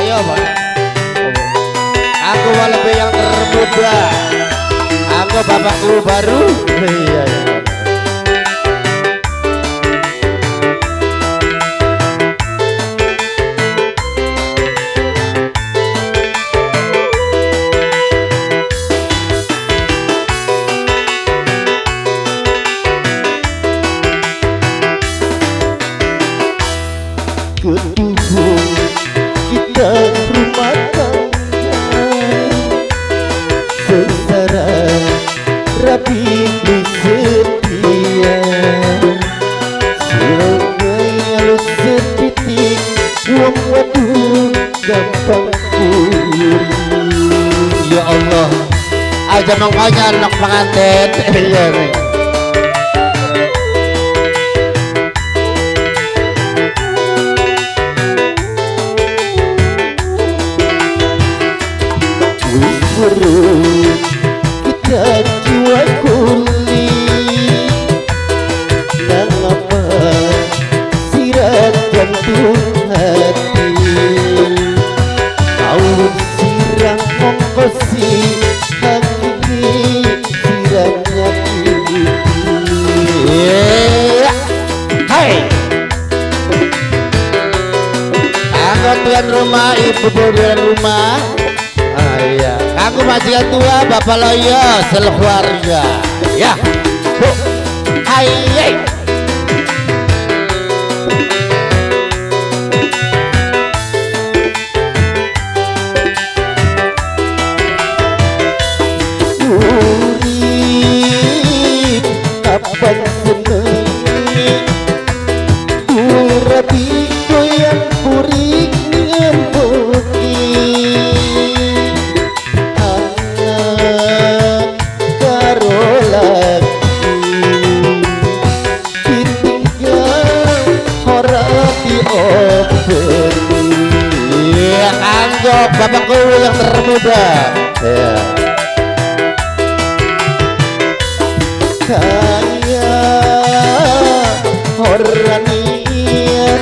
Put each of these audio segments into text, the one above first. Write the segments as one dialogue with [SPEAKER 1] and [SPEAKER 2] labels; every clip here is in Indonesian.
[SPEAKER 1] Ayo Pak. Aku lebih yang termuda. Aku bapakku baru. Iya.
[SPEAKER 2] Kedua kita rumah tangga secara rapi setia, silangnya lu sepitik uang waduh gampang pulih.
[SPEAKER 1] Ya Allah, aja makanya anak pengantin. Iya nih.
[SPEAKER 2] Kita jiwa kulit nangapa sirat jantung hati kau sirang mongkosi hakiki sirangnya kini.
[SPEAKER 1] Hai, aku tuan rumah, ibu tuan rumah. Iya, aku majikan tua, bapak loyo, sekeluarga. Ya, bu, hai, hai.
[SPEAKER 2] Urip kapan seneng rapi goyang purik ngemboki anak karo lagi ditinggal ora diopeni.
[SPEAKER 1] Iya, anggap bapakku yang termuda. Ya.
[SPEAKER 2] Kaya orang niat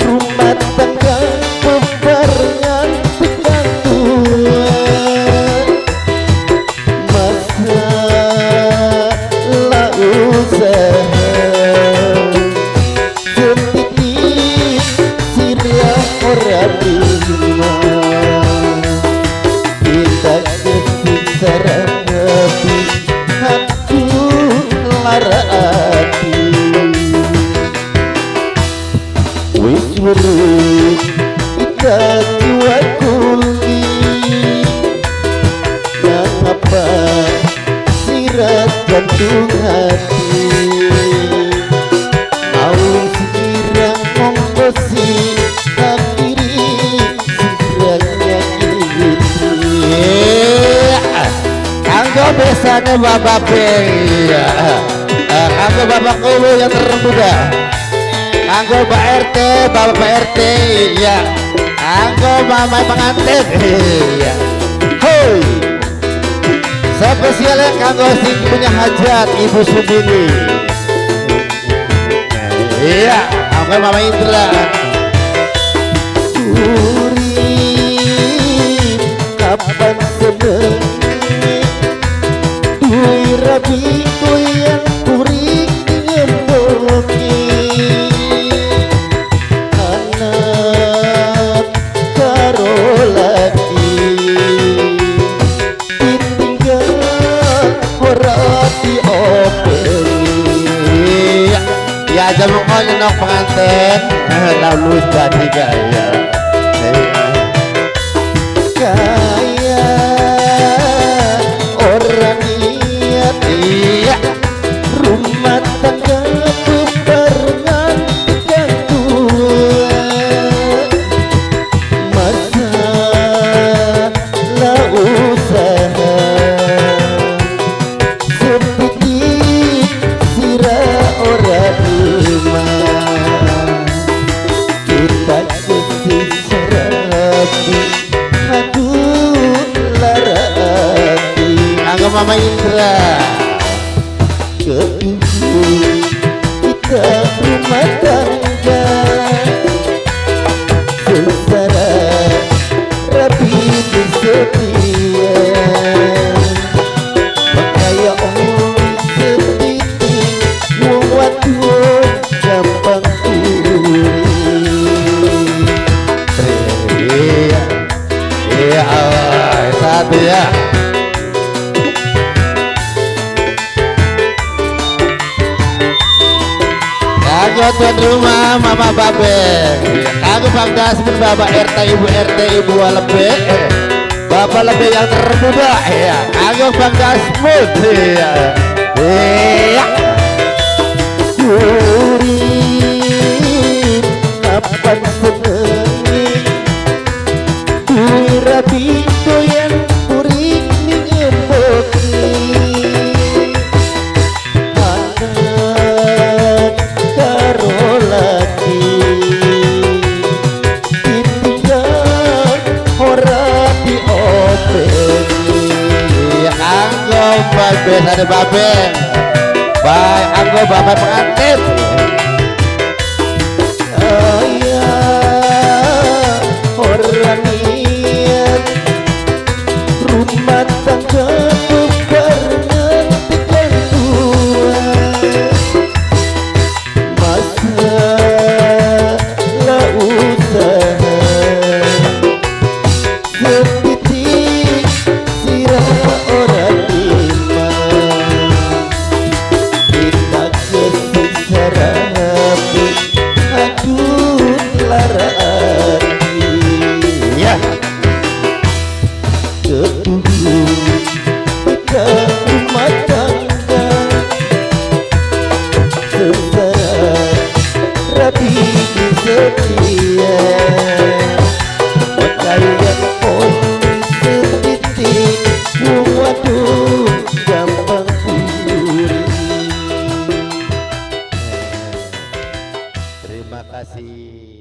[SPEAKER 2] rumah tangga bebarengan tekan tua masalah usaha setitik sirah orang lima kita kesiksa rapi hati lara hati wis urip kita jiwa kulit ngapa sirat jantung hati mau sirang mongkosi akhiri sirangnya kini.
[SPEAKER 1] Anggo biasanya bapak ya. Anggo bapakku yang termuda. Anggo Pak RT, bapak Pak RT, ya. Anggo mama pengantin, iya. Hoi, spesialnya kanggo sing punya hajat Ibu Sumini. Iya, anggo mama Indra.
[SPEAKER 2] Urip kapan seneng rapi goyang purik ngemboki anak karo lagi ditinggal ora diopeni.
[SPEAKER 1] Ya aja pokoknya nok pengantin lalu jadi gaya.
[SPEAKER 2] Kaya orang niat
[SPEAKER 1] Iya,
[SPEAKER 2] rumah tangga bebarengan tekan tua masalah usaha setitik sirah orang lima kita kesiksa rapi aduh lara hati.
[SPEAKER 1] anggo mama Indra.
[SPEAKER 2] Kedua
[SPEAKER 1] Kanggo tuan rumah Mama Babeng, kanggo Bang Dasmin, Bapak RT, Ibu Lebih, Bapak Lebih yang termuda, ya. Kanggo Bang Dasmin, ya. Iya.
[SPEAKER 2] Urip kapan senengi duwe rabi doyan urip ning emboki anak karo lagi ditinggal ora diopeni.
[SPEAKER 1] Iya, kanggo Babeng, ada Babeng. Baik, kanggo Bapak pengantin.
[SPEAKER 2] Ayah orang niat rumah tangga bebarengan tekan tua masalah usaha setitik sirah orang lima kita kesisa rapi aduh larang
[SPEAKER 1] Ya,
[SPEAKER 2] ketujuh kita rumah tangga sengsara rapi setia kalian pun setitik waduh gampang puri.
[SPEAKER 1] terima kasih.